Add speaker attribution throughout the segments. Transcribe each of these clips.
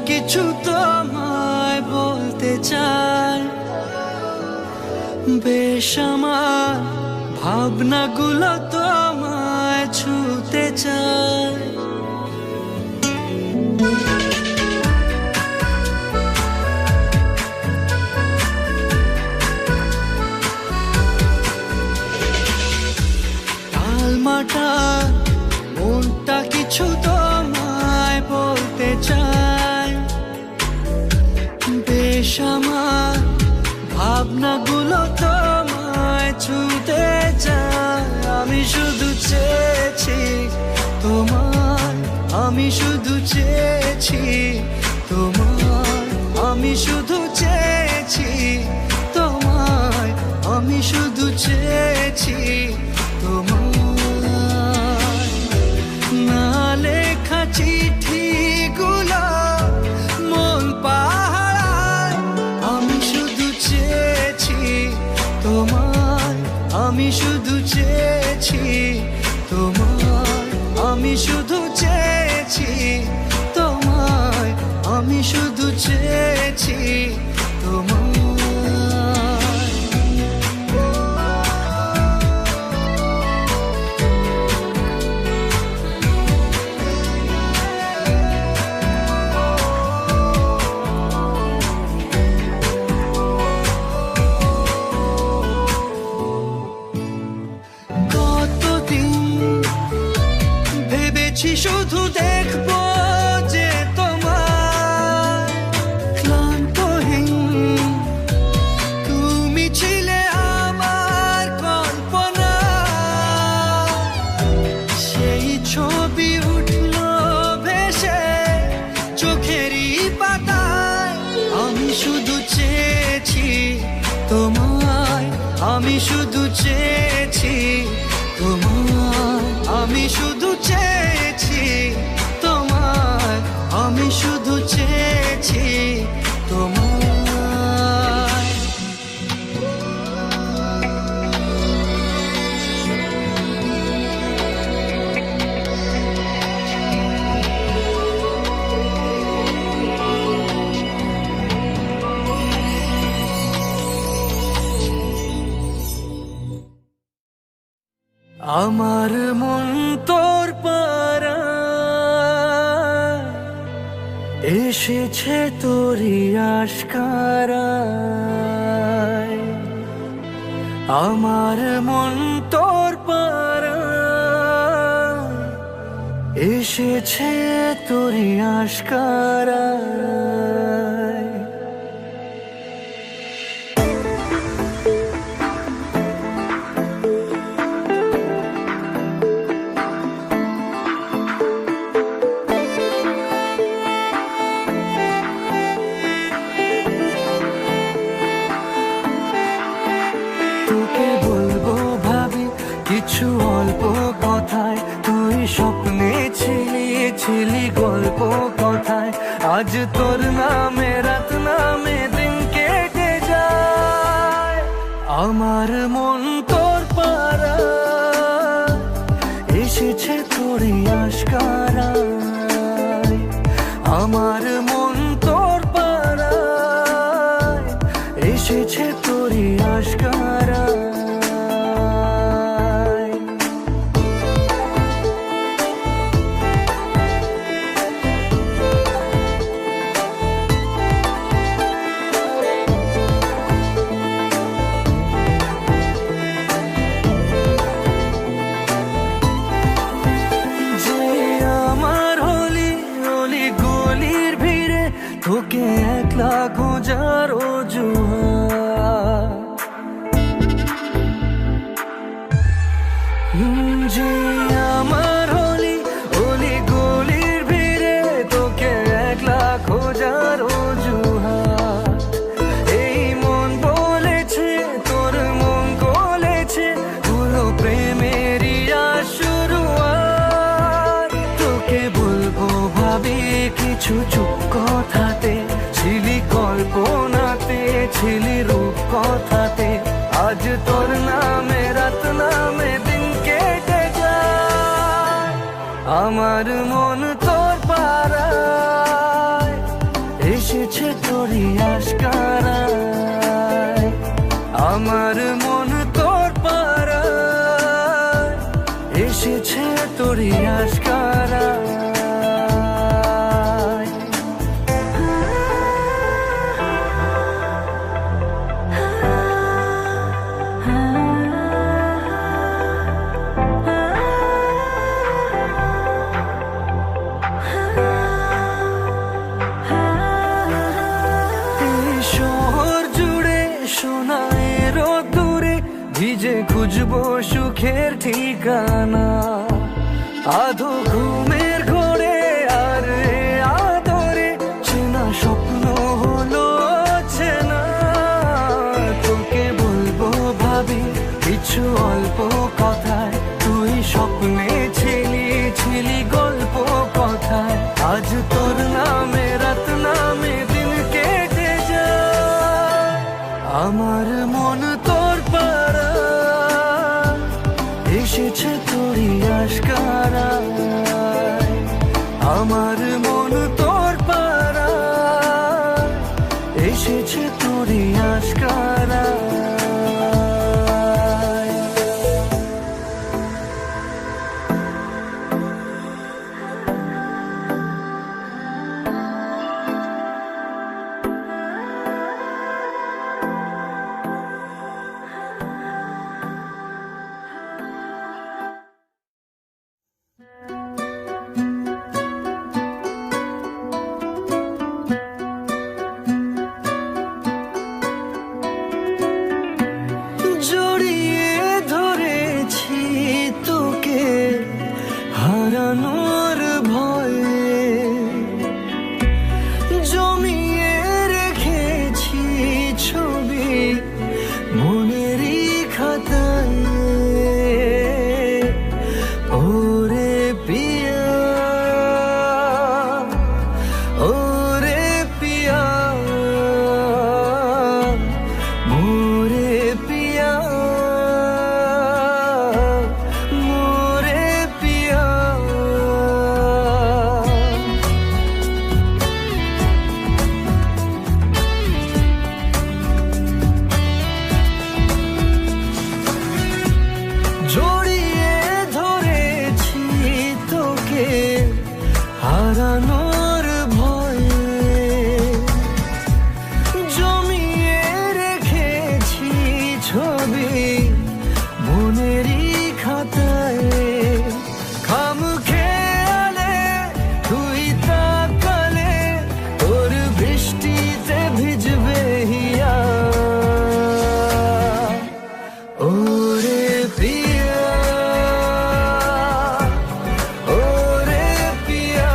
Speaker 1: কিছু তোমায় বলতে চাই, বেশ আমার ভাবনাগুলো তোমায় ছুতে চাই। টালমাটা মনটা কিছু তোমায় বলতে চাই, বেশ আমার ভাবনাগুলো তোমায় ছুতে চাই। আমি শুধু চেয়েছি তোমায়, আমি শুধু চেয়েছি তোমায়, আমি শুধু চেয়েছি তোমায়, আমি শুধু চেয়েছি তোমায়। না লেখা চিঠিগুলো মন পাহারায়, আমি শুধু চেয়েছি তোমায়, আমি শুধু চেয়েছি তোমায়, আমি শুধু চেয়েছি তোমায়, আমি শুধু চেয়েছি তোমায়। শুধু দেখবো যে তোমার ক্লান্তহীন, তুমি ছিলে আমার কল্পনা, সেই ছবি উঠলো ভেসে চোখেরই পাতায়। আমি শুধু চেয়েছি তোমায়, আমি শুধু চেয়েছি তোমায়, আমি শুধু চেয়েছি তোমায়, আমি শুধু চেয়েছি তোমায়। আমার মন তোর পাড়ায় এসেছে তোরই আশকারায়, আমার মন তোর পাড়ায় এসেছে তোরই আশকারায়। কিছু অল্প কথায় তুই স্বপ্নে ছিলি গল্প কথায়, আজ তোর নামে রাত নামে দিন কেটে যায়। আমার মন তোর পাড়ায় এসেছে তোরই আশকারায়, আমার মন তোর পাড়ায় এসেছে তোরই আশকারায়। তোকে একলা খোঁজার অজুহাত, যে আমার হলি অলি গলির ভিড়ে তোকে একলা খোঁজার অজুহাত। এই মন বলেছে তোর মন গলেছে, হলো প্রেমেরই শুরুয়াত। তোকে বলবো ভাবি কিছু চুপ কথাতে, ছিলি কল্পনাতে ছিলি রূপ কথাতে, আজ তোর নামে রাত নামে দিন কেটে যায়। আমার মন তোর পাড়ায় এসেছে তোরই আশকারায়, আমার মন তোর পাড়ায় এসেছে তোরই আশকারায়। ভিজে খুঁজবো সুখের ঠিকানা, আধো ঘুমের ঘোরে আর আদরে চেনা স্বপ্ন হলো চেনা। তোকে বলবো ভাবি কিছু অল্প কথায়, তুই স্বপ্নে ছিলি গল্প কথায়। আজ তোর নামে রাত নামে দিন কেটে যায়, আমার মন তোর পাড়া এসেছে তোরই আশকারায়, আমার মন তোর পাড়া এসেছে তোরই আশকারায়। জড়িয়ে ধরেছি তোকে হারানোর ভয়ে, জমিয়ে রেখেছি ছবি মনেরই খাতায়। ওরে পিয়া, ওরে পিয়া, মোরে পিয়া, মোরে পিয়া। জড়িয়ে ধরেছি তোকে হারানোর ভয়ে, জমিয়ে রেখেছি ছবি মনেরই খাতায়। খাম খেয়ালে তুই তাকালে তোর বৃষ্টিতে ভিজবে হিয়া। ওরে পিয়া, ওরে পিয়া,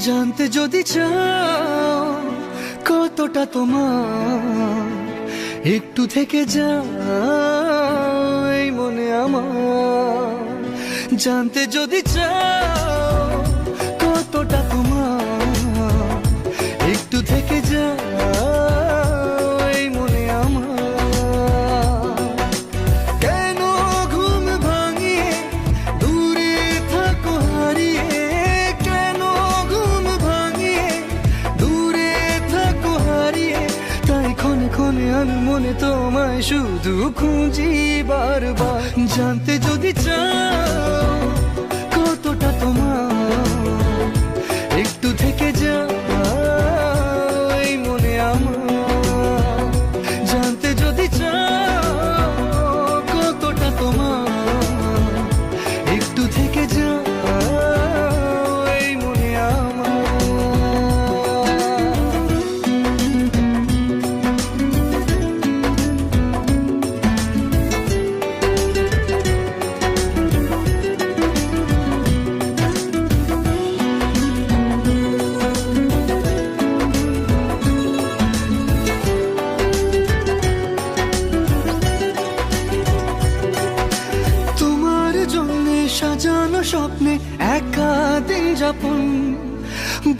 Speaker 1: জানতে যদি চাও কতটা তোমার, একটু থেকে যাও এই মনে আমার। জানতে যদি চাও কতটা তোমার, একটু থেকে যাও এই মনে আমার। কেন ঘুম ভাঙিয়ে দূরে থাকো হারিয়ে, কেন ঘুম ভাঙিয়ে দূরে থাকো হারিয়ে, তাই ক্ষণে ক্ষণে আমি মনে তোমায় শুধু খুঁজি বারবার। জানতে যদি চাও কতটা তোমার, একটু থেকে যাও এই মনে আমার। জানতে যদি চাও কতটা তোমার, একটু থেকে যাও এই মনে আমার। সাজানো স্বপ্নে একা দিন যাপন,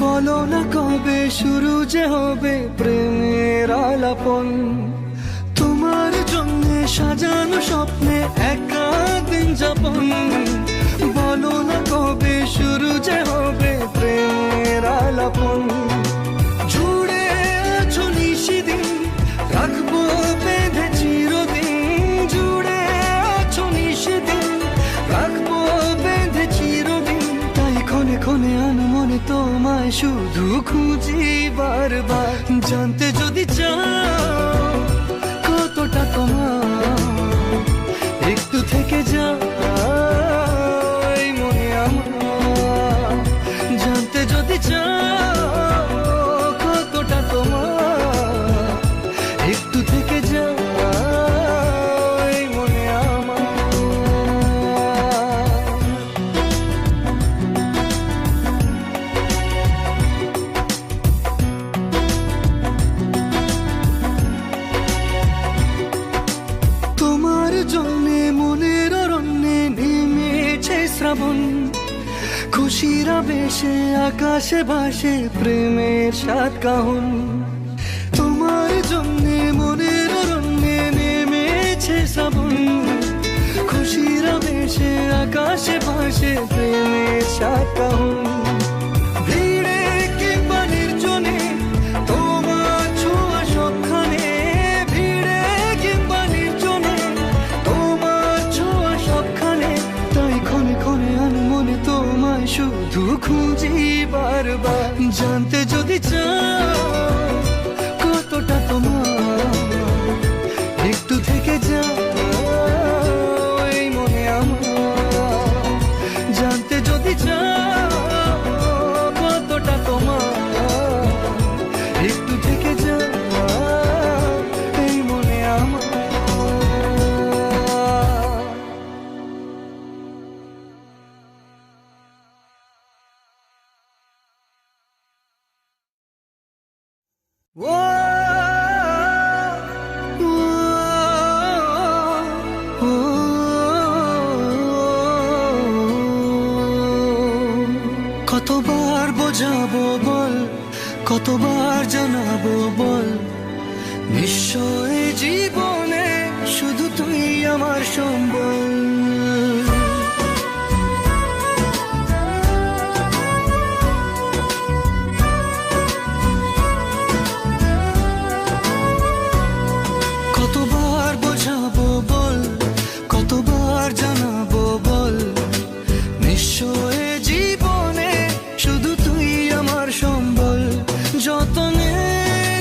Speaker 1: বলো না কবে শুরু যে হবে প্রেমের আলাপন। তোমার জন্য সাজানো স্বপ্নে একা দিন যাপন, বলো না কবে শুরু যে হবে প্রেমের আলাপন। জুড়ে আছো নিশিদিন, রাখবো বেঁধে চিরদিন। জুড়ে আছো নিশিদিন, রাখবো বেঁধে চিরদিন, তাই ক্ষণে ক্ষণে আনো মনে তোমায় শুধু খুঁজি বারবার। জানতে যদি চাও কতটা তোমার, একটু থেকে যাও এই মনে আমার। জানতে যদি চাও কতটা তোমার, একটু থেকে যাও এই মনে আমার। তোমার জন্যে মনের অরণ্যে নেমেছে শ্রাবণ, খুশির আবেশে আকাশে ভাসে প্রেমের সাত কাহন। তোমার জন্যে মনের অরণ্যে নেমেছে শ্রাবণ, খুশির আবেশে আকাশে ভাসে প্রেমের সাত কাহন। ভিড়ে কিংবা নির্জনে তোমার ছোঁয়া সবখানে, ভিড়ে কিংবা নির্জনে তোমার ছোঁয়া সবখানে, তাই ক্ষণে ক্ষণে আমি মনে তোমায় শুধু খুঁজি বারবার। জানতে যদি চাও কতটা তোমার, একটু থেকে যাও এই মনে আমার। জানতে যদি চাও কতটা তোমার, একটু থেকে যাও এই মনে আমার। কতবার বোঝাবো বল, কতবার জানাবো বল, নিশ্চয় জীবনে শুধু তুই আমার সম্বল। কতবার বোঝাবো বল, কতবার জানাবো বল, নিশ্চয় জীবনে শুধু তুই আমার সম্বল। যতনে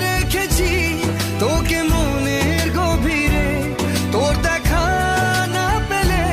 Speaker 1: রেখেছি তোকে মনের গভীরে, তোর দেখা না পেলে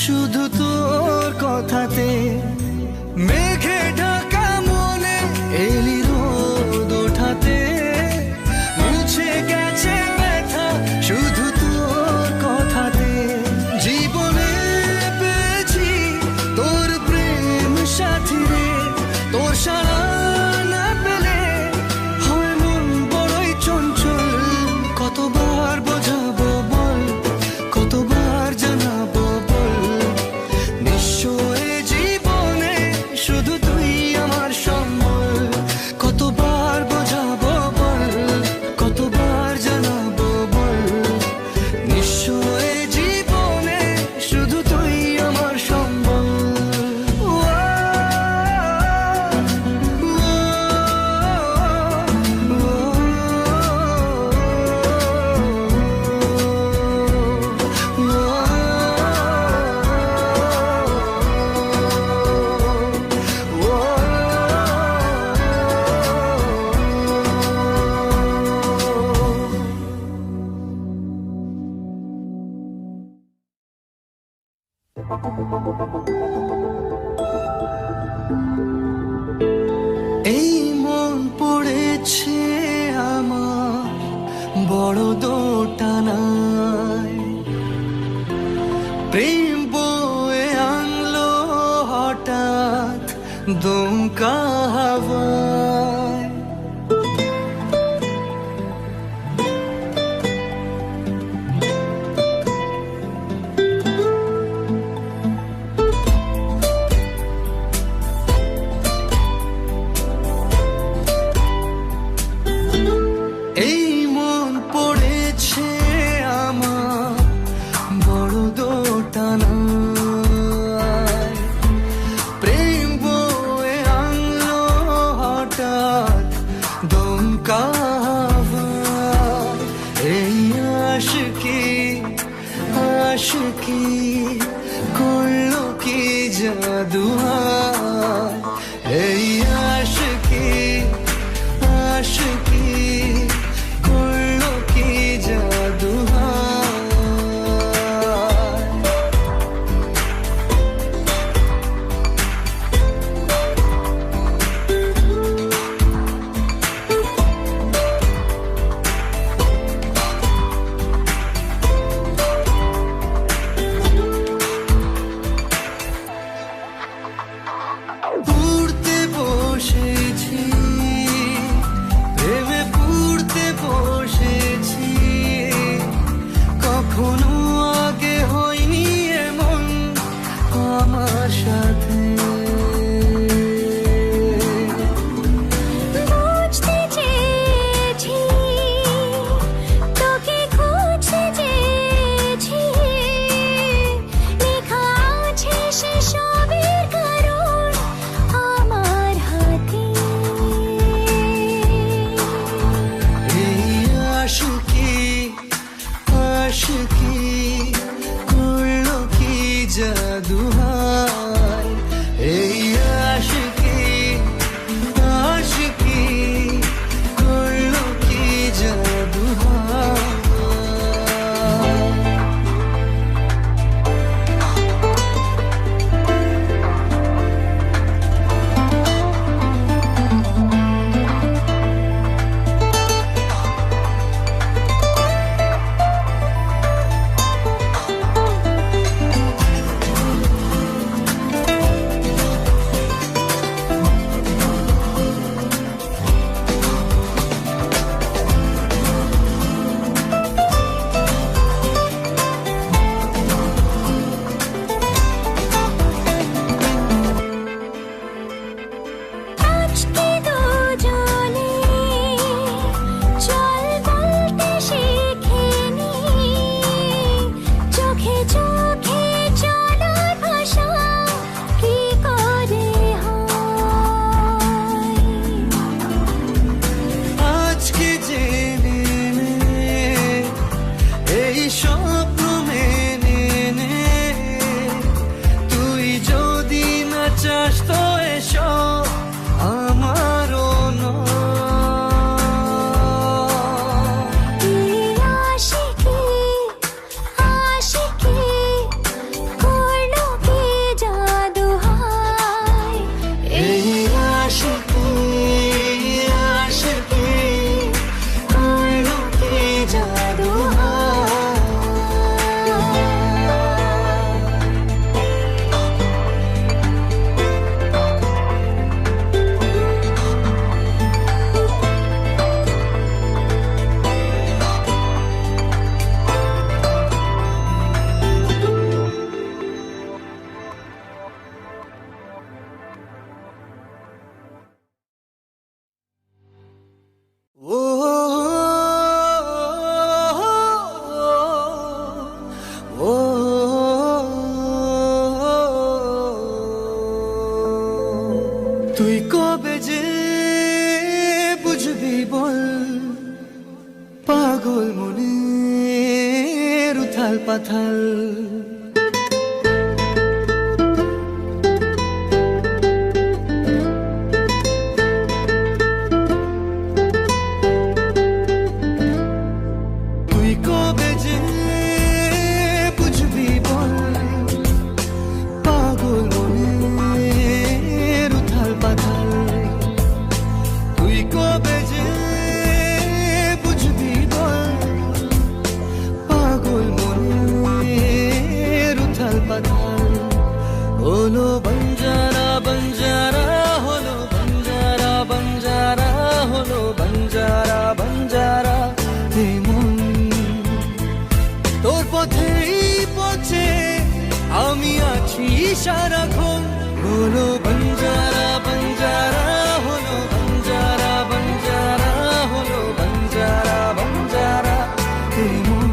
Speaker 1: শুধু তোর কথাতে। মেঘে ঢাকা মনে এলি রোদ ওঠাতে, মুছে গেছে ব্যথা শুধু তোর কথাতে। জীবনে পেয়েছি তোর প্রেম সাথী রে, তোর সারা না পেলে হয় মন বড়ই চঞ্চল। কতবার বোঝাবো বল, কতবার জানাবো বল, নিঃস্ব এ জীবনে শুধু তুই আমার সম্বল। কতবার বোঝাবো বল, কতবার জানাবো বল, নিঃস্ব এ জীবনে শুধু তুই আমার সম্বল। এই মন পড়েছে আমার বড় দোটানায়, প্রেম বয়ে আনলো হঠাৎ দমকা হাওয়ায়। এই মন পড়েছে আমার বড় দোটানায়, প্রেম বয়ে আনলো হঠাৎ দমকা হাওয়ায়। এই আশিকি আশিকি করলো কি জাদু হায়। এই আশিকি আশিকি করলো কি জাদু হায়। তুই কবে যে বুঝবি বল পাগল মনের উথাল পাথাল। তুই কবে যে বুঝবি বল পাগল মনের উথাল পাথাল। তুই কবে যে বুঝবি বল পাগল মনের উথাল পাথাল। হলো বঞ্জারা বঞ্জারা হলো বঞ্জারা বঞ্জারা হলো বঞ্জারা বঞ্জারা। মন তোর পথেই পথে আমি আছি সারাক্ষণ। হলো বঞ্জারা বঞ্জারা হলো বঞ্জারা বঞ্জারা হলো বঞ্জারা বঞ্জারা। মন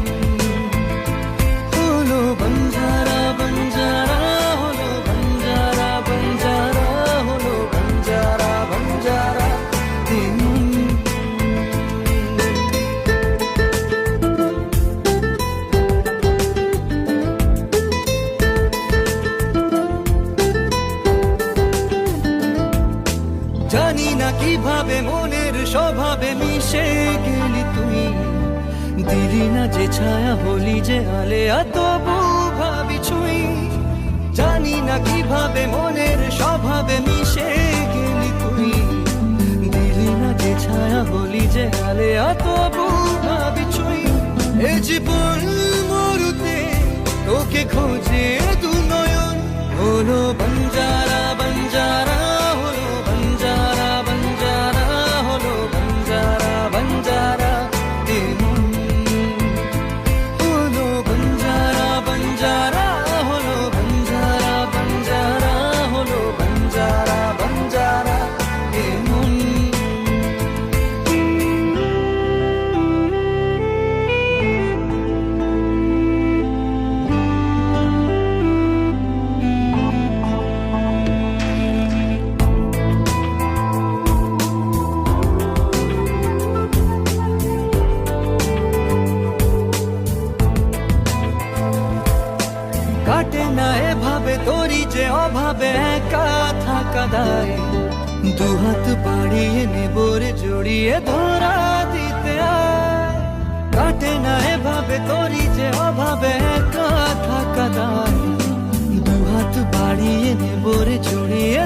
Speaker 1: হলো বঞ্জারা বঞ্জারা হলো বঞ্জারা বঞ্জারা হলো বঞ্জারা বঞ্জারা। জানি না কিভাবে মনের স্বভাবে মিশে গেলি তুই। দিলি না যে ছায়া হলি যে আলেয়া তবু ভাবি ছুঁই। জানি না কিভাবে মনের স্বভাবে মিশে গেলি তুই। দিলি না যে ছায়া হলি যে আলেয়া তবু ভাবি ছুঁই। এ জীবন মরুতে তোকে খোঁজে দু নয়ন। হলো বঞ্জারা বঞ্জারা হলো বঞ্জারা বঞ্জারা হলো বঞ্জারা বঞ্জারা। হলো বঞ্জারা বঞ্জারা হলো বঞ্জারা বঞ্জারা হলো বঞ্জারা বঞ্জারা। কাটে না এভাবে তোরি যে অভাবে একা থাকা দায়। দুহাত বাড়িয়ে নেবরে জড়িয়ে ধরা দিতে আয়। কাটে না এভাবে তোরি যে অভাবে একা থাকা দায়। দুহাত বাড়িয়ে নেবরে জড়িয়ে